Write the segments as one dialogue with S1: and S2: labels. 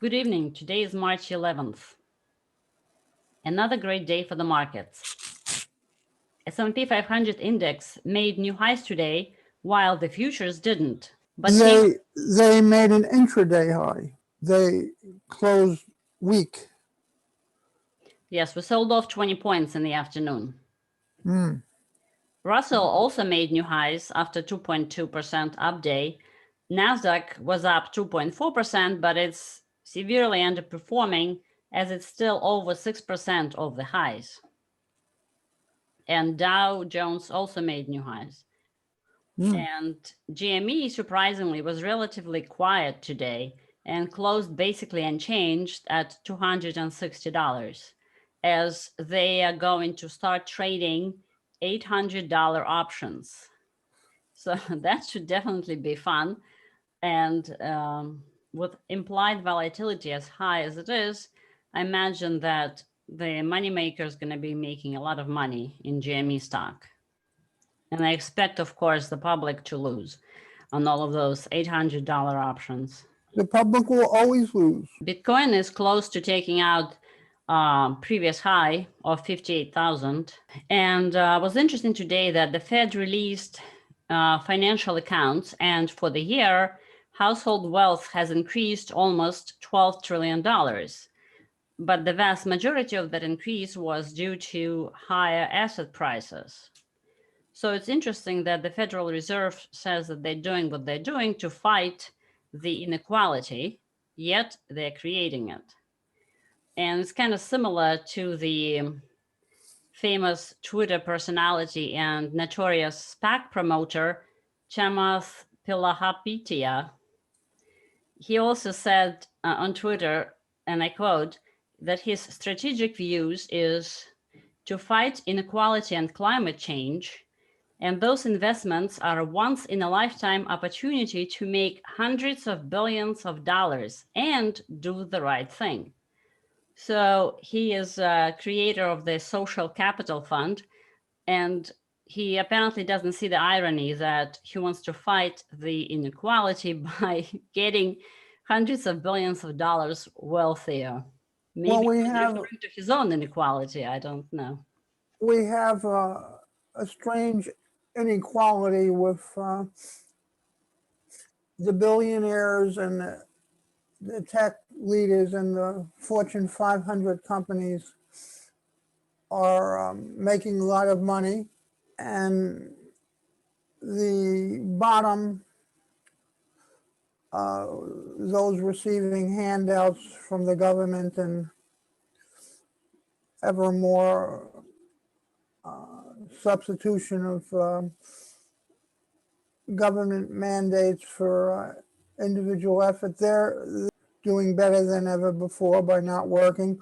S1: Good evening. Today is March 11th. Another great day for the markets. S&P 500 index made new highs today, while the futures didn't. But
S2: They made an intraday high. They closed weak.
S1: yes, we sold off 20 points in the afternoon.
S2: Mm.
S1: Russell also made new highs after 2.2% up day. Nasdaq was up 2.4%, but it's severely underperforming as it's still over 6% of the highs. And Dow Jones also made new highs. And GME, surprisingly, was relatively quiet today and closed basically unchanged at $260, as they are going to start trading $800 options. So that should definitely be fun. And with implied volatility as high as it is, I imagine that the moneymaker is going to be making a lot of money in GME stock. And I expect, of course, the public to lose on all of those $800 options.
S2: The public will always lose.
S1: Bitcoin is close to taking out previous high of 58,000. And it was interesting today that the Fed released financial accounts, and for the year, household wealth has increased almost $12 trillion. But the vast majority of that increase was due to higher asset prices. So it's interesting that the Federal Reserve says that they're doing what they're doing to fight the inequality, yet they're creating it. And it's kind of similar to the famous Twitter personality and notorious SPAC promoter, Chamath Palihapitiya. He also said on Twitter, and I quote, that his strategic views is to fight inequality and climate change, and those investments are a once-in-a-lifetime opportunity to make hundreds of billions of dollars and do the right thing. So he is a creator of the Social Capital Fund, and he apparently doesn't see the irony that he wants to fight the inequality by getting hundreds of billions of dollars wealthier. Maybe
S2: Well, we
S1: he's
S2: have
S1: referring to his own inequality. I don't know.
S2: a strange inequality with the billionaires and the tech leaders and the Fortune 500 companies are making a lot of money, and the bottom, those receiving handouts from the government and ever more substitution of government mandates for individual effort. They're doing better than ever before by not working.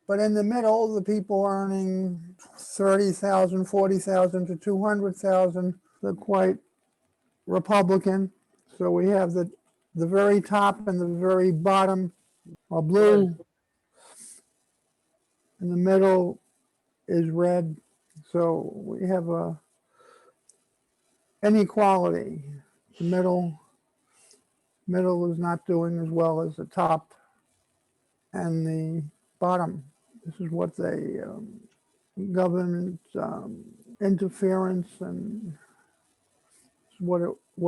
S2: But in the middle, the people earning 30,000, 40,000 to 200,000, they're quite Republican. So we have the very top and the very bottom are blue. In the middle is red. So we have a inequality. The middle is not doing as well as the top and the bottom. This is what they government interference and what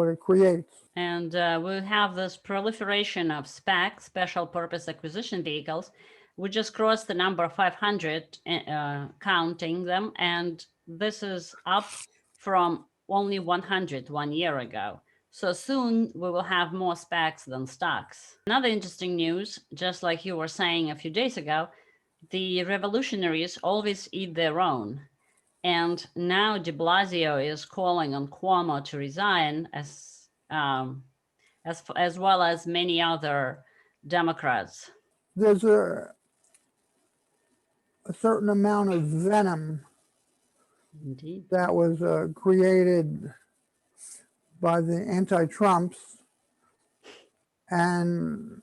S2: it creates.
S1: And we'll have this proliferation of SPAC, special purpose acquisition vehicles. We just crossed the number 500, counting them, and this is up from only 100 1 year ago. So soon we will have more SPACs than stocks. Another interesting news, just like you were saying a few days ago, the revolutionaries always eat their own. And now de Blasio is calling on Cuomo to resign, as well as many other Democrats.
S2: There's a certain amount of venom
S1: Indeed.
S2: that was created by the anti-Trumps, and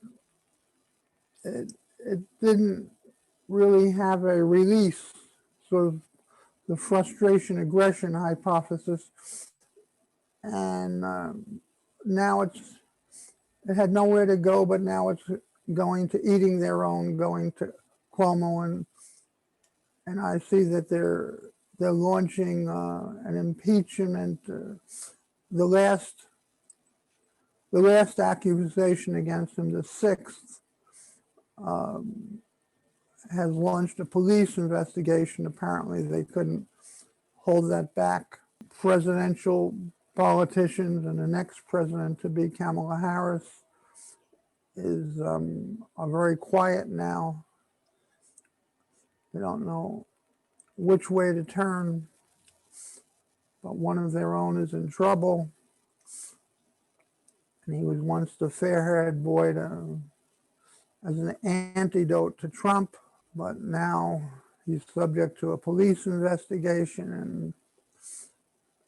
S2: it didn't really have a release, sort of the frustration aggression hypothesis, and now it had nowhere to go, but now it's going to eating their own, going to Cuomo, and I see that they're launching an impeachment. The last accusation against him, the sixth, has launched a police investigation. Apparently, they couldn't hold that back. Presidential politicians and the next president to be Kamala Harris is are very quiet now. They don't know which way to turn, but one of their own is in trouble. And he was once the fair-haired boy as an antidote to Trump, but now he's subject to a police investigation, and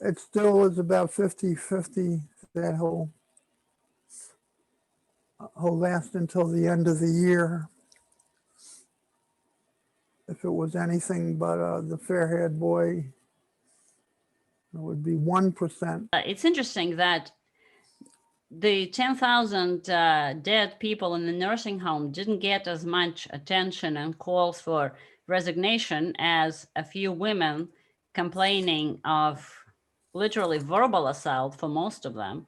S2: it still is about 50-50 that he'll last until the end of the year. If it was anything but the fair-haired boy, it would be 1%.
S1: It's interesting that the 10,000 dead people in the nursing home didn't get as much attention and calls for resignation as a few women complaining of literally verbal assault for most of them,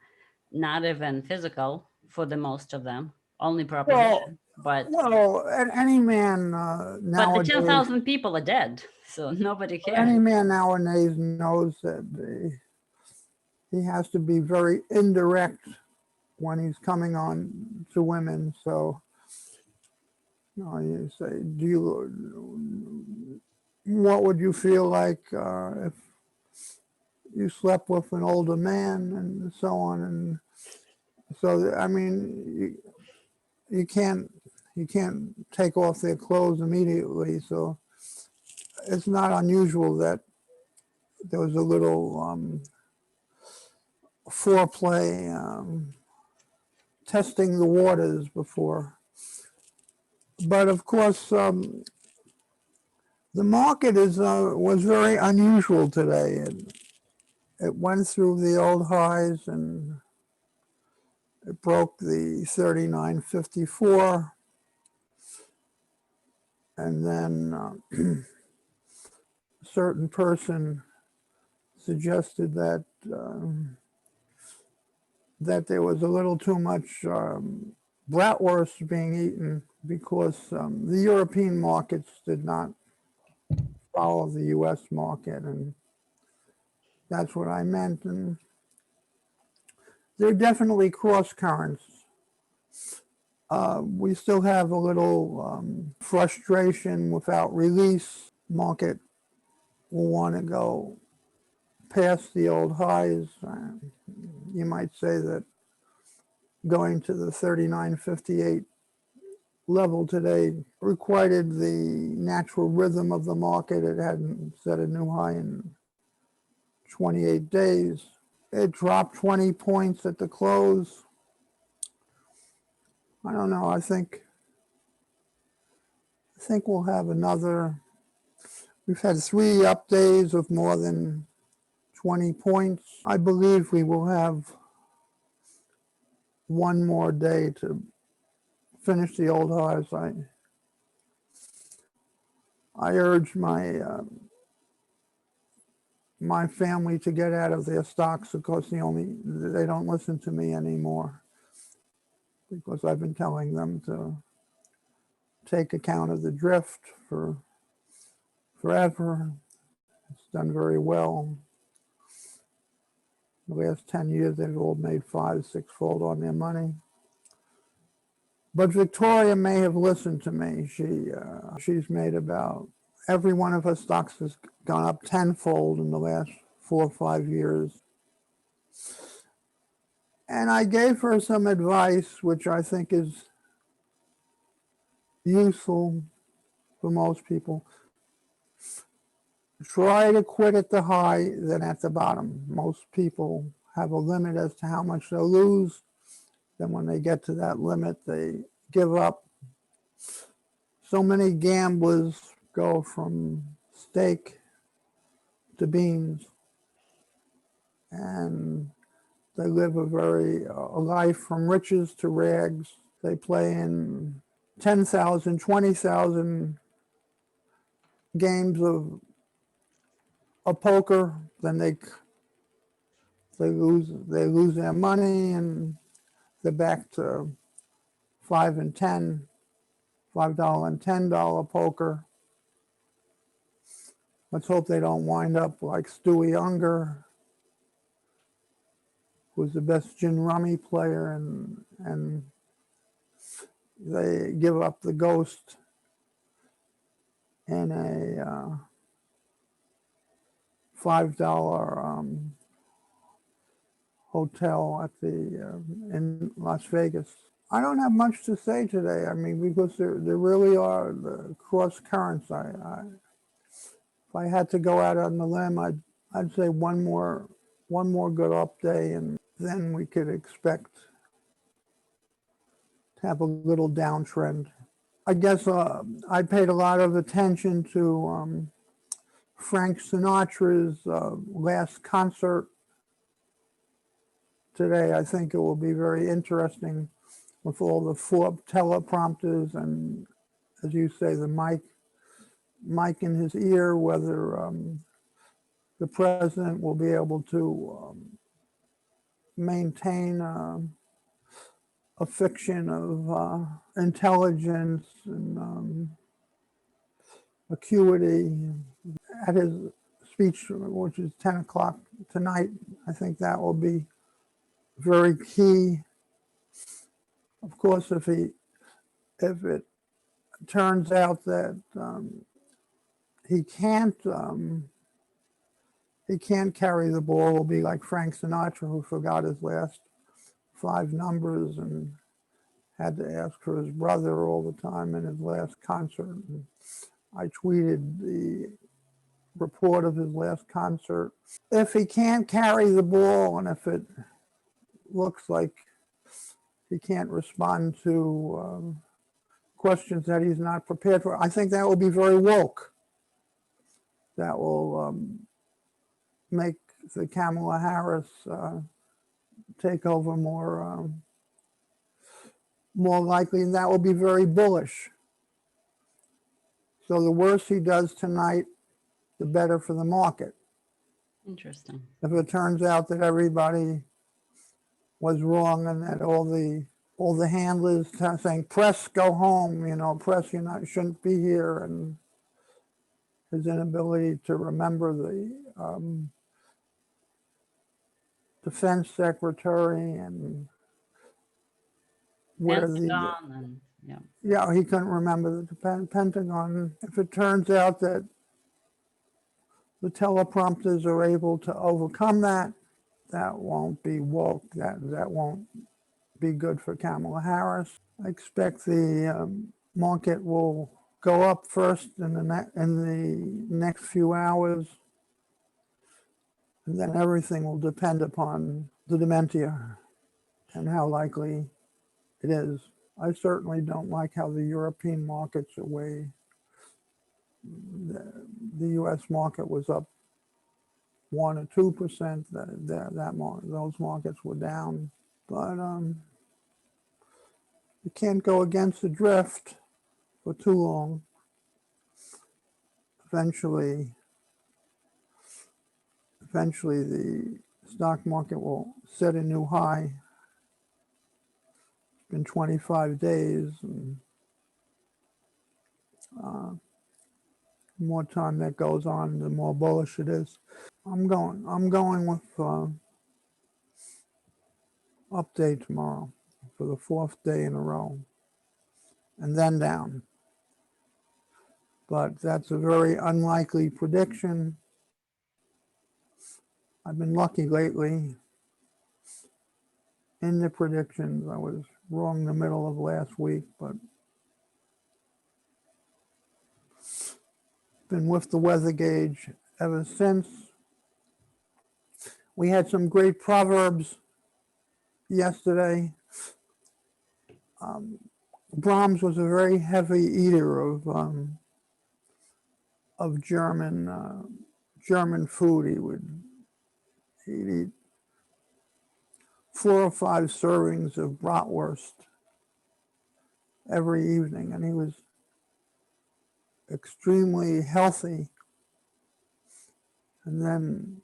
S1: not even physical for the most of them, only proposition.
S2: Well, any man
S1: but the
S2: nowadays,
S1: 10,000 people are dead, so nobody cares.
S2: any man nowadays knows that he has to be very indirect when he's coming on to women. So, you say, what would you feel like if you slept with an older man, and so on? And so, I mean, you can't take off their clothes immediately. So it's not unusual that there was a little foreplay, testing the waters before. But of course, the market was very unusual today. It went through the old highs and it broke the 39.54, and then a certain person suggested that that there was a little too much bratwurst being eaten because the European markets did not follow the U.S. market, and that's what I meant. And there are definitely cross currents. We still have a little frustration without release. Market will want to go past the old highs. You might say that going to the 39.58 level today requited the natural rhythm of the market. It hadn't set a new high in 28 days. It dropped 20 points at the close. I don't know. I think we'll have another. We've had 3 up days of more than 20 points. I believe we will have one more day to finish the old highs. I urge my my family to get out of their stocks because they don't listen to me anymore, because I've been telling them to take account of the drift for forever. It's done very well. The last 10 years, they've all made 5, 6-fold on their money. But Victoria may have listened to me. She's made about, every one of her stocks has gone up 10-fold in the last 4 or 5 years. And I gave her some advice, which I think is useful for most people. Try to quit at the high than at the bottom. Most people have a limit as to how much they'll lose. Then when they get to that limit, they give up. So many gamblers go from steak to beans, and they live a life from riches to rags. they play in 10,000, 20,000 games of poker, then they lose their money, and they're back to $5 and $10, $5 and $10 poker. Let's hope they don't wind up like Stewie Unger, who's the best gin rummy player, and they give up the ghost in a $5 hotel at in Las Vegas. I don't have much to say today. I mean, because there really are the cross currents. If I had to go out on the limb, I'd say one more good up day, and then we could expect to have a little downtrend. I guess I paid a lot of attention to Frank Sinatra's last concert today. I think it will be very interesting with all the four teleprompters and, as you say, the mic in his ear, whether the president will be able to maintain a fiction of intelligence and acuity at his speech, which is 10 o'clock tonight. I think that will be very key. Of course, if it turns out that he can't carry the ball, it'll be like Frank Sinatra, who forgot his last 5 numbers and had to ask for his brother all the time in his last concert. And I tweeted the report of his last concert. If he can't carry the ball, and if it looks like he can't respond to questions that he's not prepared for, I think that will be very woke. That will make the Kamala Harris take over more likely, and that will be very bullish. So the worse he does tonight, the better for the market.
S1: Interesting.
S2: If it turns out that everybody was wrong and that all the handlers saying, press, go home, press, shouldn't be here, and his inability to remember the defense secretary and where
S1: Pentagon and
S2: he couldn't remember the Pentagon. If it turns out that the teleprompters are able to overcome that, that won't be woke. That won't be good for Kamala Harris. I expect the market will go up first in the next few hours, and then everything will depend upon the dementia and how likely it is. I certainly don't like how the European markets are way. The U.S. market was up 1 or 2%. Those markets were down, but you can't go against the drift for too long. Eventually, the stock market will set a new high. It's been 25 days, and the more time that goes on, the more bullish it is. I'm going with update tomorrow for the 4th day in a row, and then down. But that's a very unlikely prediction. I've been lucky lately in the predictions. I was wrong in the middle of last week, but been with the weather gauge ever since. We had some great proverbs yesterday. Brahms was a very heavy eater of German food. He'd eat 4 or 5 servings of bratwurst every evening, and he was extremely healthy. And then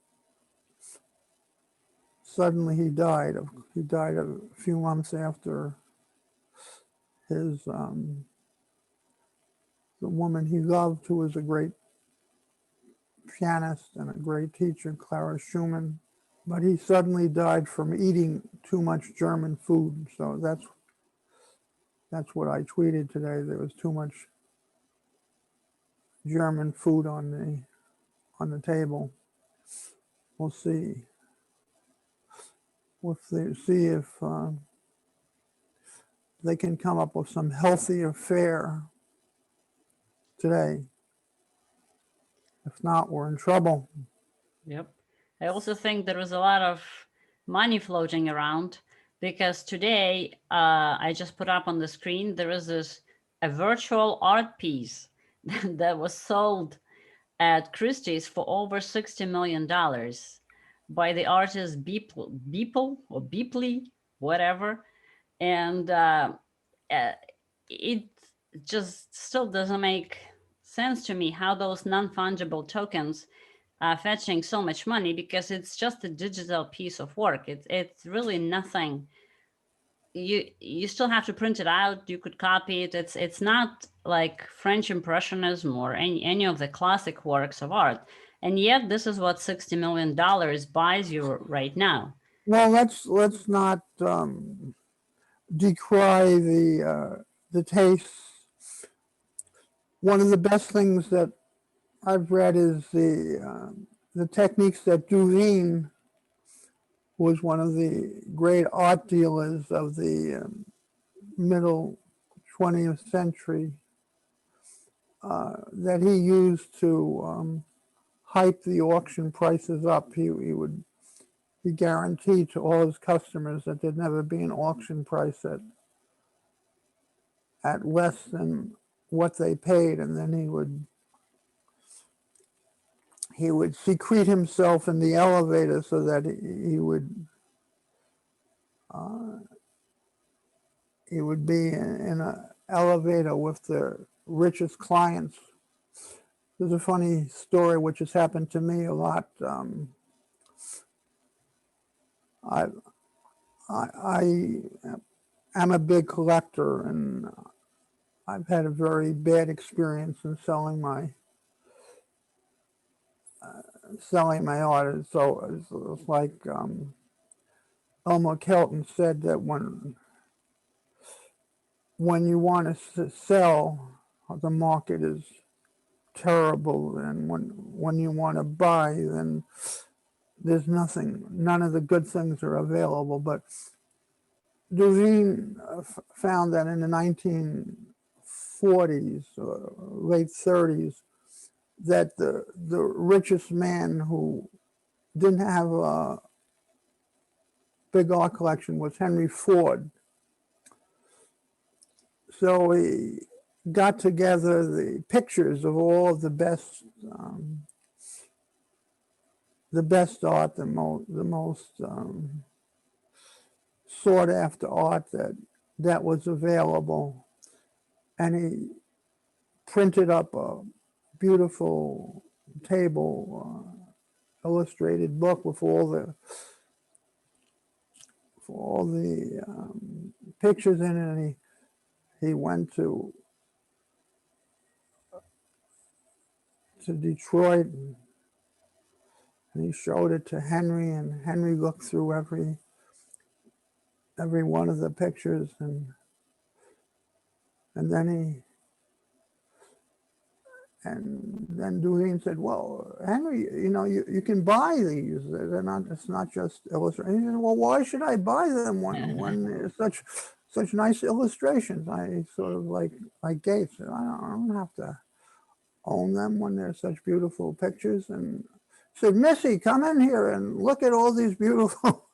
S2: suddenly he died. He died a few months after his the woman he loved, who was a great pianist and a great teacher, Clara Schumann. But he suddenly died from eating too much German food. So that's what I tweeted today. There was too much German food on the table. We'll see. We'll see if they can come up with some healthier fare today. If not, we're in trouble.
S1: Yep. I also think there was a lot of money floating around because today I just put up on the screen, there is a virtual art piece that was sold at Christie's for over $60 million by the artist Beeple or Beepley, whatever. And it just still doesn't make sense to me how those non-fungible tokens are fetching so much money, because it's just a digital piece of work. It's really nothing. You still have to print it out. You could copy it. It's not like French Impressionism or any of the classic works of art. And yet this is what $60 million buys you right now.
S2: Well, let's not decry the tastes. One of the best things that I've read is the techniques that Duveen, who was one of the great art dealers of the middle 20th century, that he used to hype the auction prices up. He guaranteed to all his customers that there'd never be an auction price at less than what they paid, and then he would secrete himself in the elevator so that he would be in an elevator with the richest clients. There's a funny story which has happened to me a lot. I am a big collector, and I've had a very bad experience in selling my art. So it's like Elmer Kelton said, that when you want to sell, the market is terrible, and when you want to buy, then there's none of the good things are available. But Duveen found that in the 1940s, late 30s, that the richest man who didn't have a big art collection was Henry Ford. So he got together the pictures of all of the best art, the most sought after art that was available, and he printed up a beautiful table, illustrated book with all the pictures in it, and he went to Detroit, and he showed it to Henry, and Henry looked through every one of the pictures, and then Duveen said, "Well, Henry, you can buy these. They're not. It's not just illustrations." He said, "Well, why should I buy them when there's such nice illustrations?" I sort of like Gates. I don't have to own them when there's such beautiful pictures. And said, "Missy, come in here and look at all these beautiful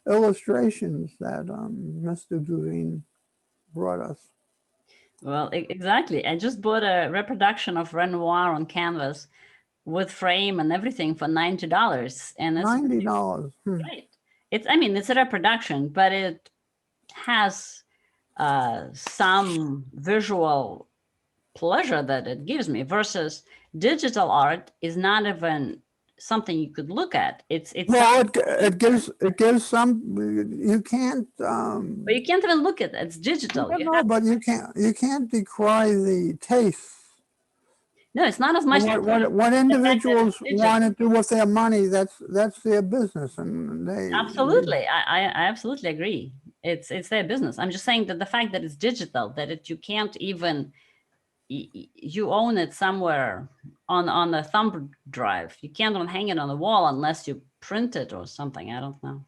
S2: illustrations that Mr. Duveen brought us."
S1: Well, exactly. I just bought a reproduction of Renoir on canvas with frame and everything for $90, and it's
S2: $90.
S1: great. It's a reproduction, but it has some visual pleasure that it gives me, versus digital art is not even something you could look at. It's
S2: Well, it gives some, you can't,
S1: but you can't even look at it. It's digital. You
S2: no,
S1: have,
S2: but you can't decry the taste.
S1: no, it's not as much
S2: What
S1: the fact that
S2: individuals
S1: it's digital.
S2: want to do with their money, that's their business, and they
S1: Absolutely, I absolutely agree. It's their business. I'm just saying that the fact that it's digital, that you can't even, you own it somewhere on a thumb drive. You can't even hang it on the wall unless you print it or something. I don't know.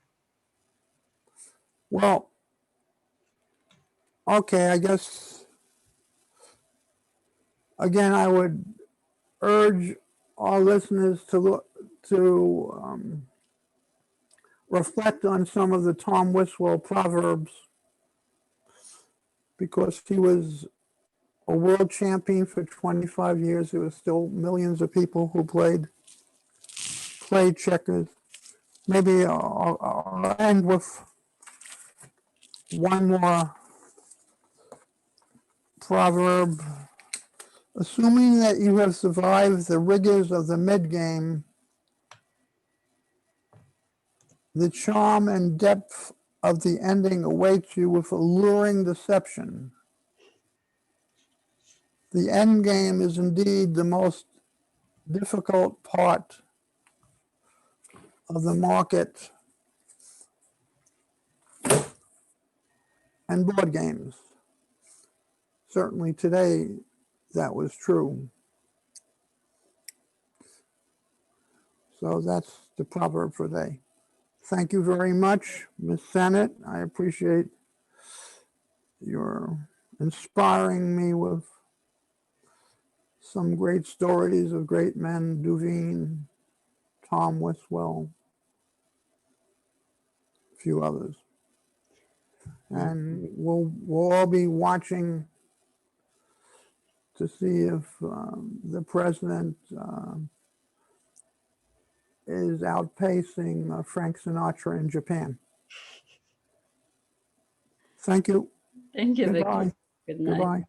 S2: Well, okay, I guess, again, I would urge our listeners to look, to reflect on some of the Tom Wiswell proverbs, because he was a world champion for 25 years. There were still millions of people who played checkers. Maybe I'll end with one more proverb. Assuming that you have survived the rigors of the mid-game, the charm and depth of the ending awaits you with alluring deception. The end game is indeed the most difficult part of the market and board games. Certainly today, that was true. So that's the proverb for today. Thank you very much, Ms. Sennett. I appreciate your inspiring me with some great stories of great men, Duveen, Tom Wiswell, a few others. And we'll all be watching to see if the president is outpacing Frank Sinatra in Japan. Thank you.
S1: Thank you, Victor.
S2: Goodbye.
S1: Good night.
S2: Goodbye.